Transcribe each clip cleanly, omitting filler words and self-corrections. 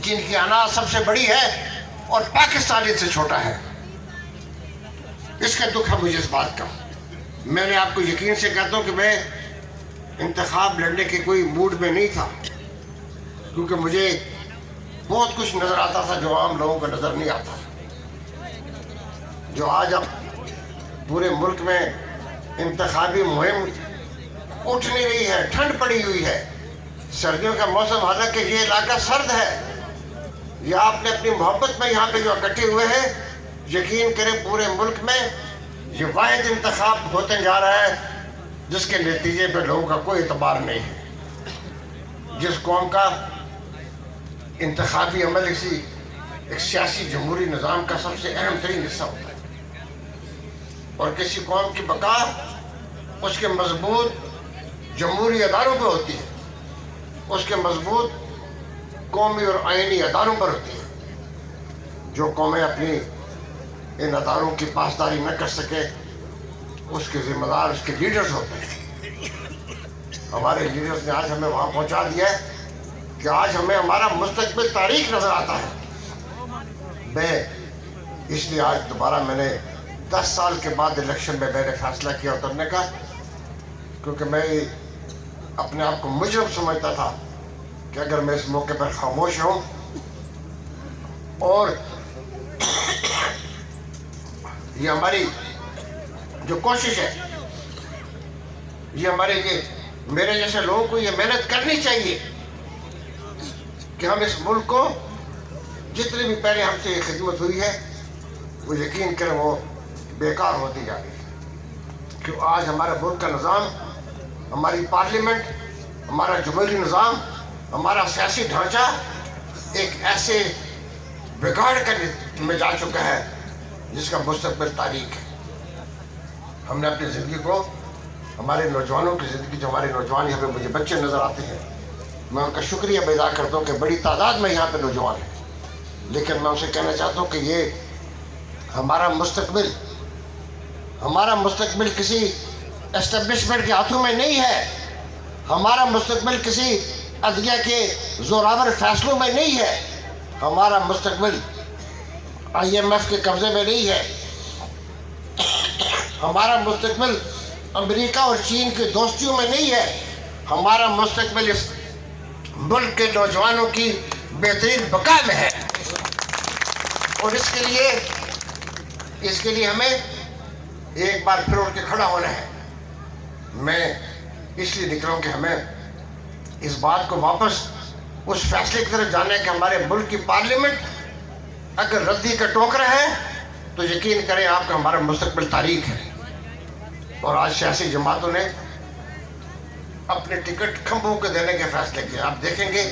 جن کی انا سب سے بڑی ہے اور پاکستانی سے چھوٹا ہے. اس کا دکھ ہے مجھے اس بات کا. میں نے آپ کو یقین سے کہتا ہوں کہ میں انتخاب لڑنے کے کوئی موڈ میں نہیں تھا، کیونکہ مجھے بہت کچھ نظر آتا تھا جو عام لوگوں کو نظر نہیں آتا. جو آج اب پورے ملک میں انتخابی مہم اٹھ نہیں رہی ہے، ٹھنڈ پڑی ہوئی ہے، سردیوں کا موسم، حالانکہ یہ علاقہ سرد ہے. یہ آپ نے اپنی محبت میں یہاں پہ جو اکٹھے ہوئے ہیں، یقین کریں پورے ملک میں یہ واحد انتخاب ہوتے جا رہا ہے جس کے نتیجے پہ لوگوں کا کوئی اعتبار نہیں ہے. جس قوم کا انتخابی عمل ایک سیاسی جمہوری نظام کا سب سے اہم ترین حصہ ہوتا ہے، اور کسی قوم کی بقا اس کے مضبوط جمہوری اداروں پہ ہوتی ہے، اس کے مضبوط قومی اور آئینی اداروں پر ہوتی ہے. جو قومیں اپنی ان اداروں کی پاسداری نہ کر سکے اس کے ذمہ دار اس کے لیڈرز ہوتے ہیں. ہمارے لیڈرز نے آج ہمیں وہاں پہنچا دیا ہے کہ آج ہمیں ہمارا مستقبل تاریخ نظر آتا ہے. میں اس لیے آج دوبارہ میں نے 10 سال کے بعد الیکشن میں نے فیصلہ کیا اترنے کا، کیونکہ میں اپنے آپ کو مجرم سمجھتا تھا کہ اگر میں اس موقع پر خاموش ہوں اور یہ ہماری جو کوشش ہے، یہ ہمارے میرے جیسے لوگوں کو یہ محنت کرنی چاہیے کہ ہم اس ملک کو جتنے بھی پہلے ہم سے یہ خدمت ہوئی ہے وہ یقین کریں وہ بیکار ہوتی جا رہی ہے. کہ آج ہمارے ملک کا نظام، ہماری پارلیمنٹ، ہمارا جمہوری نظام، ہمارا سیاسی ڈھانچہ ایک ایسے بگاڑ میں جا چکا ہے جس کا مستقبل تاریخ ہے. ہم نے اپنی زندگی کو، ہمارے نوجوانوں کی زندگی، جو ہمارے نوجوان یہاں پہ مجھے بچے نظر آتے ہیں، میں ان کا شکریہ ادا کرتا ہوں کہ بڑی تعداد میں یہاں پہ نوجوان ہیں، لیکن میں ان سے کہنا چاہتا ہوں کہ یہ ہمارا مستقبل کسی اسٹیبلشمنٹ کے ہاتھوں میں نہیں ہے. ہمارا مستقبل کسی عدلیہ کے زوراور فیصلوں میں نہیں ہے. ہمارا مستقبل IMF کے قبضے میں نہیں ہے. ہمارا مستقبل امریکہ اور چین کی دوستیوں میں نہیں ہے. ہمارا مستقبل اس ملک کے نوجوانوں کی بہترین بقا میں ہے. اور اس کے لیے ہمیں ایک بار پھر اٹھ کے کھڑا ہونا ہے. میں اس لیے نکلا ہوں کہ ہمیں اس بات کو واپس اس فیصلے کی طرف جانا ہے کہ ہمارے ملک کی پارلیمنٹ اگر ردی کا ٹوکرا ہے تو یقین کریں آپ کا ہمارا مستقبل تاریخ ہے. اور آج سیاسی جماعتوں نے اپنے ٹکٹ کھمبوں کو دینے کے فیصلے کیے. آپ دیکھیں گے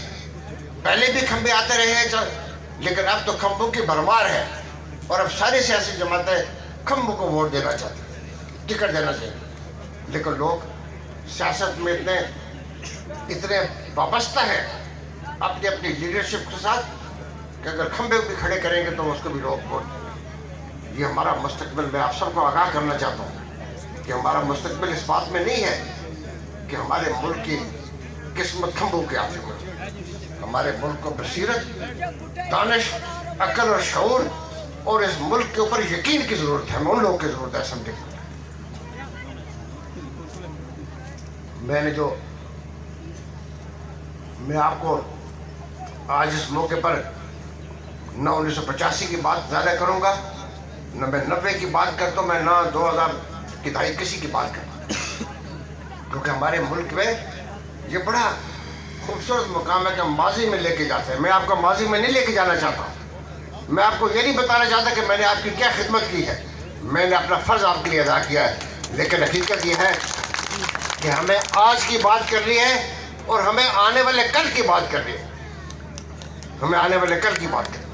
پہلے بھی کھمبے آتے رہے ہیں، لیکن اب تو کھمبوں کی بھرمار ہے، اور اب ساری سیاسی جماعتیں کھمبوں کو ووٹ دینا چاہتی ہیں، ٹکٹ دینا چاہیے. لیکن لوگ سیاست میں اتنے وابستہ ہیں اپنی اپنی لیڈرشپ کے ساتھ کہ اگر کھمبے بھی کھڑے کریں گے تو اس کو بھی لوگ ووٹ دیں گے. یہ ہمارا مستقبل، میں آپ سب کو آگاہ کرنا چاہتا ہوں کہ ہمارا مستقبل اس بات میں نہیں ہے کہ ہمارے ملک کی قسمت کھمبوں کے ہاتھ میں. ہمارے ملک کو بصیرت، دانش، عقل اور شعور اور اس ملک کے اوپر یقین کی ضرورت ہے. ہمیں ان لوگوں کی ضرورت ہے اسمبلی کی. میں آپ کو آج اس موقع پر نہ 1985 کی بات زیادہ کروں گا، نہ میں 90 کی بات کرتا ہوں، میں نہ 2000 کی دہائی کسی کی بات کرتا ہوں، کیونکہ ہمارے ملک میں یہ بڑا خوبصورت مقام ہے کہ ہم ماضی میں لے کے جاتے ہیں. میں آپ کو ماضی میں نہیں لے کے جانا چاہتا ہوں. میں آپ کو یہ نہیں بتانا چاہتا کہ میں نے آپ کی کیا خدمت کی ہے. میں نے اپنا فرض آپ کے لیے ادا کیا ہے، لیکن حقیقت یہ ہے کہ ہمیں آج کی بات کرنی ہے اور ہمیں آنے والے کل کی بات کرنی ہے. ہمیں آنے والے کل کی بات کرنی ہے.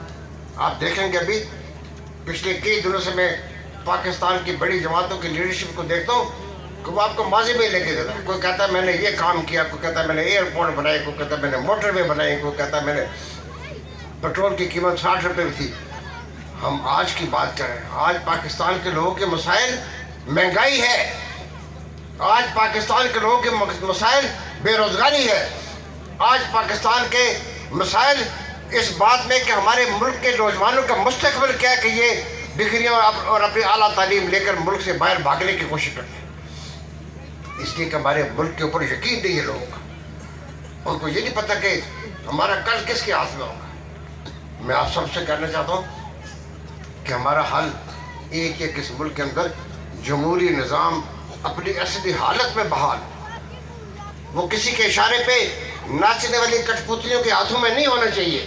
آپ دیکھیں گے ابھی پچھلے کئی دنوں سے میں پاکستان کی بڑی جماعتوں کی لیڈرشپ کو دیکھتا ہوں کہ وہ آپ کو ماضی میں لے کے دیتا ہے. کوئی کہتا ہے میں نے یہ کام کیا، کوئی کہتا ہے میں نے ایئرپورٹ بنائے، کوئی کہتا ہے میں نے موٹر وے بنائی، کوئی کہتا ہے میں نے پیٹرول کی قیمت 60 روپے تھی. ہم آج کی بات کریں. آج پاکستان کے لوگوں کے مسائل مہنگائی ہے. آج پاکستان کے لوگوں کے مسائل بے روزگاری ہے. آج پاکستان کے مسائل اس بات میں کہ ہمارے ملک کے نوجوانوں کا مستقبل کیا ہے کہ یہ ڈگریاں اور اپنی اعلیٰ تعلیم لے کر ملک سے باہر بھاگنے کی کوشش کرتے ہیں، اس لیے کہ ہمارے ملک کے اوپر یقین نہیں ہے لوگوں کا، ان کو یہ نہیں پتہ کہ ہمارا کل کس کے ہاتھ میں ہوگا۔ میں آپ سب سے کہنا چاہتا ہوں کہ ہمارا حل ایک ہے کہ اس ملک کے اندر جمہوری نظام اپنی اصلی حالت میں بحال، وہ کسی کے اشارے پہ ناچنے والی کٹ پتلیوں کے ہاتھوں میں نہیں ہونا چاہیے۔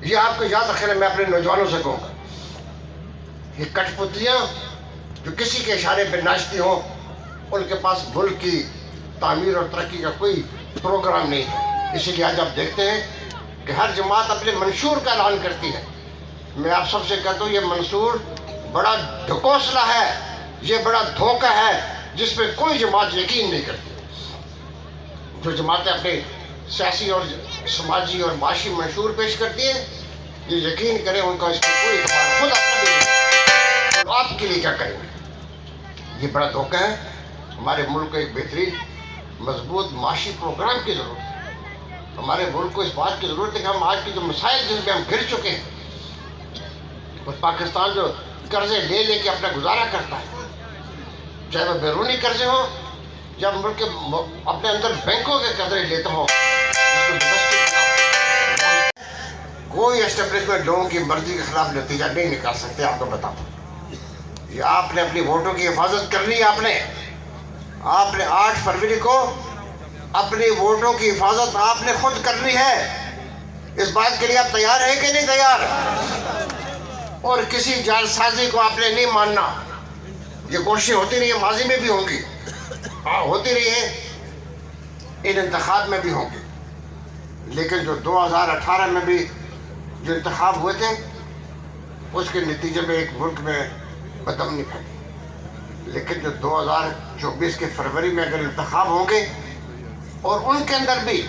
یہ آپ کو یاد رکھنا، میں اپنے نوجوانوں سے کہوں گا، یہ کٹ پتلیاں جو کسی کے اشارے پہ ناچتی ہوں، ان کے پاس ملک کی تعمیر اور ترقی کا کوئی پروگرام نہیں ہے۔ اسی لیے آج آپ دیکھتے ہیں کہ ہر جماعت اپنے منشور کا اعلان کرتی ہے۔ میں آپ سب سے کہتا ہوں یہ منشور بڑا ڈھکوسلا ہے، یہ بڑا دھوکہ ہے جس پہ کوئی جماعت یقین نہیں کرتی۔ جو جماعتیں اپنے سیاسی اور سماجی اور معاشی منشور پیش کرتی ہیں، یہ یقین کریں ان کا اس پہ کوئی اعتبار خود اپنا نہیں، آپ کے لیے کیا کریں گے؟ یہ بڑا دھوکہ ہے۔ ہمارے ملک کو ایک بہترین مضبوط معاشی پروگرام کی ضرورت ہے۔ ہمارے ملک کو اس بات کی ضرورت ہے کہ ہم آج کے جو مسائل جن پہ ہم گر چکے ہیں، اور پاکستان جو قرضے لے لے کے اپنا گزارا کرتا ہے، چاہے وہ بیرونی قرضے ہوں یا ملک کے اپنے اندر بینکوں کے قرضے لیتا ہوں، کوئی اسٹیبلشمنٹ لوگوں کی مرضی کے خلاف نتیجہ نہیں نکال سکتے۔ آپ کو بتاتا ہوں، یہ آپ نے اپنی ووٹوں کی حفاظت کرنی ہے۔ آپ نے 8 فروری کو اپنی ووٹوں کی حفاظت آپ نے خود کرنی ہے۔ اس بات کے لیے آپ تیار ہیں کہ نہیں تیار؟ اور کسی جعل سازی کو آپ نے نہیں ماننا۔ یہ کوششیں ہوتی رہی ہیں، ماضی میں بھی ہوں گی، ہوتی رہی ہے، ان انتخاب میں بھی ہوں گی، لیکن جو 2018 میں بھی جو انتخاب ہوئے تھے، اس کے نتیجے میں ایک ملک میں بدامنی پھیلی۔ لیکن جو 2024 کے فروری میں اگر انتخاب ہوں گے اور ان کے اندر بھی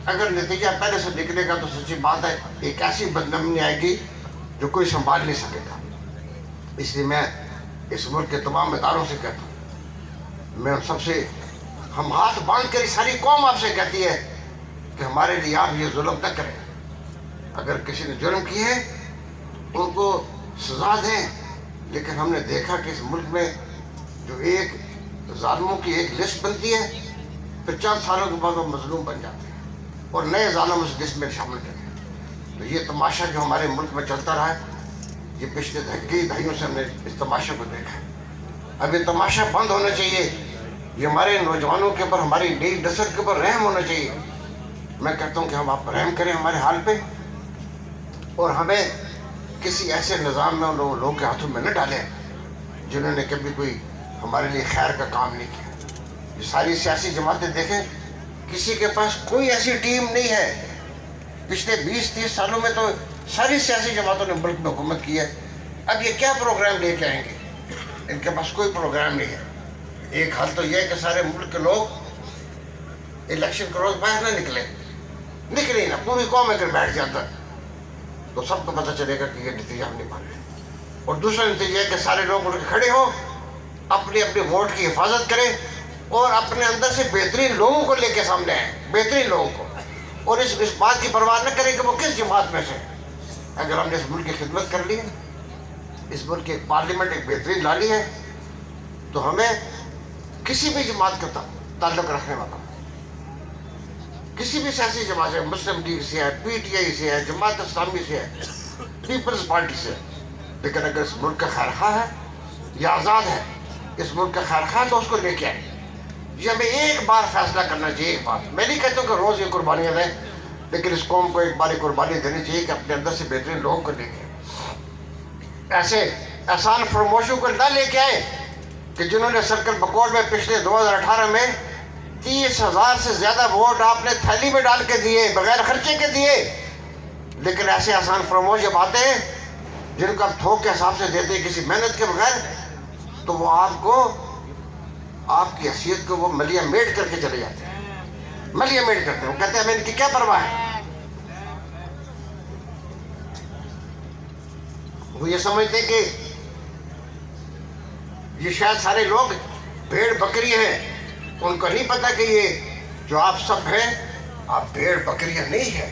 اگر نتیجہ پہلے سے نکلے گا، تو سچی بات ہے ایک ایسی بدامنی آئے گی جو کوئی سنبھال نہیں سکے گا۔ اس لیے میں اس ملک کے تمام اداروں سے کہتا ہوں، میں سب سے ہم ہاتھ باندھ کر ساری قوم آپ سے کہتی ہے کہ ہمارے لیے آپ یہ ظلم نہ کریں۔ اگر کسی نے جرم کیے ہیں ان کو سزا دیں، لیکن ہم نے دیکھا کہ اس ملک میں جو ایک ظالموں کی ایک لسٹ بنتی ہے، پھر چند سالوں کے بعد وہ مظلوم بن جاتے ہیں اور نئے ظالم اس لسٹ میں شامل کرتے ہیں۔ تو یہ تماشا جو ہمارے ملک میں چلتا رہا ہے، یہ پچھلے کئی دہائیوں سے ہم نے اس تماشا کو دیکھا ہے۔ اب یہ تماشا بند ہونا چاہیے، یہ ہمارے نوجوانوں کے اوپر، ہماری نئی نسل کے اوپر رحم ہونا چاہیے۔ میں کہتا ہوں کہ ہم آپ رحم کریں ہمارے حال پہ، اور ہمیں کسی ایسے نظام میں ان لوگوں کے ہاتھوں میں نہ ڈالیں جنہوں نے کبھی کوئی ہمارے لیے خیر کا کام نہیں کیا۔ یہ ساری سیاسی جماعتیں دیکھیں، کسی کے پاس کوئی ایسی ٹیم نہیں ہے۔ پچھلے 20-30 سالوں میں تو ساری سیاسی جماعتوں نے ملک میں حکومت کی ہے، اب یہ کیا پروگرام لے کے آئیں گے؟ ان کے پاس کوئی پروگرام نہیں ہے۔ ایک حل تو یہ ہے کہ سارے ملک کے لوگ الیکشن کے روز باہر نہ نکلے نا، پوری قوم اگر بیٹھ جاتا تو سب کو پتہ چلے گا کہ یہ نتیجہ ہم نہیں مان رہے۔ اور دوسرا نتیجہ ہے کہ سارے لوگ اٹھ کے کھڑے ہوں، اپنی ووٹ کی حفاظت کریں اور اپنے اندر سے بہترین لوگوں کو لے کے سامنے آئیں، بہترین لوگوں کو، اور اس بات کی پرواہ نہ کریں کہ وہ کس جماعت میں سے۔ اگر ہم نے اس ملک کی خدمت کر لی ہے، اس ملک کی ایک پارلیمنٹ ایک بہترین لا لی ہے، تو ہمیں کسی بھی جماعت کا تعلق رکھنے والا، کسی بھی سیاسی جماعت سے، مسلم لیگ سے ہے، پی ٹی آئی سے ہے، جماعت اسلامی سے ہے، پیپلز پارٹی سے ہے، لیکن اگر اس ملک کا خیر خواہ ہے یا آزاد ہے، اس ملک کا خیر خواہ تو اس کو لے کے آئے۔ یہ ہمیں ایک بار فیصلہ کرنا چاہیے، ایک بار۔ میں نہیں کہتا ہوں کہ روز یہ قربانیاں دیں، لیکن اس قوم کو ایک بار قربانی دینی چاہیے کہ اپنے اندر سے بہترین لوگوں کو لے کے ایسے احسان فراموشوں کو نہ لے کے آئے کہ جنہوں نے سرکل بکوٹ میں پچھلے 2018 میں 30,000 سے زیادہ ووٹ آپ نے تھیلی میں ڈال کے دیے، بغیر خرچے کے دیے، لیکن ایسے احسان فراموش جب آتے ہیں جن کو آپ تھوک کے حساب سے دیتے ہیں کسی محنت کے بغیر، تو وہ آپ کو، آپ کی حیثیت کو وہ ملیہ میٹ کر کے چلے جاتے ہیں، ملیہ میٹ کرتے ہیں۔ وہ کہتے ہیں ہمیں ان کی کیا پرواہ ہے۔ وہ یہ سمجھتے کہ یہ شاید سارے لوگ بھیڑ بکری ہیں، ان کو نہیں پتا کہ یہ جو آپ سب ہیں، آپ بھیڑ بکریاں نہیں ہیں،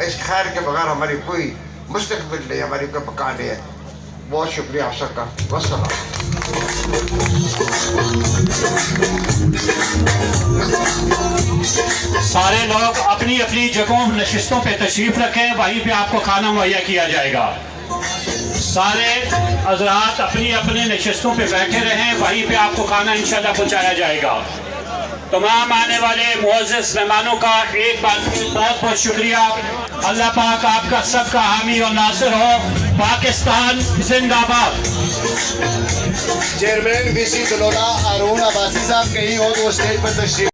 اس خیر کے بغیر ہماری کوئی مستقبل نہیں، ہماری کوئی بقا نہیں ہے. بہت شکریہ آپ سب کا. والسلام. سارے لوگ اپنی اپنی جگہوں نشستوں پہ تشریف رکھیں، وہیں پہ آپ کو کھانا مہیا کیا جائے گا. سارے حضرات اپنی اپنی نشستوں پہ بیٹھے رہیں، وہیں پہ آپ کو کھانا انشاءاللہ پہنچایا جائے گا. تمام آنے والے معزز مہمانوں کا ایک بار پھر بہت بہت شکریہ. اللہ پاک آپ کا سب کا حامی اور ناصر ہو. پاکستان زندہ باد. چیئرمین وی سی دلولا ہارون عباسی صاحب کہیں ہو تو اسٹیج پر تشریف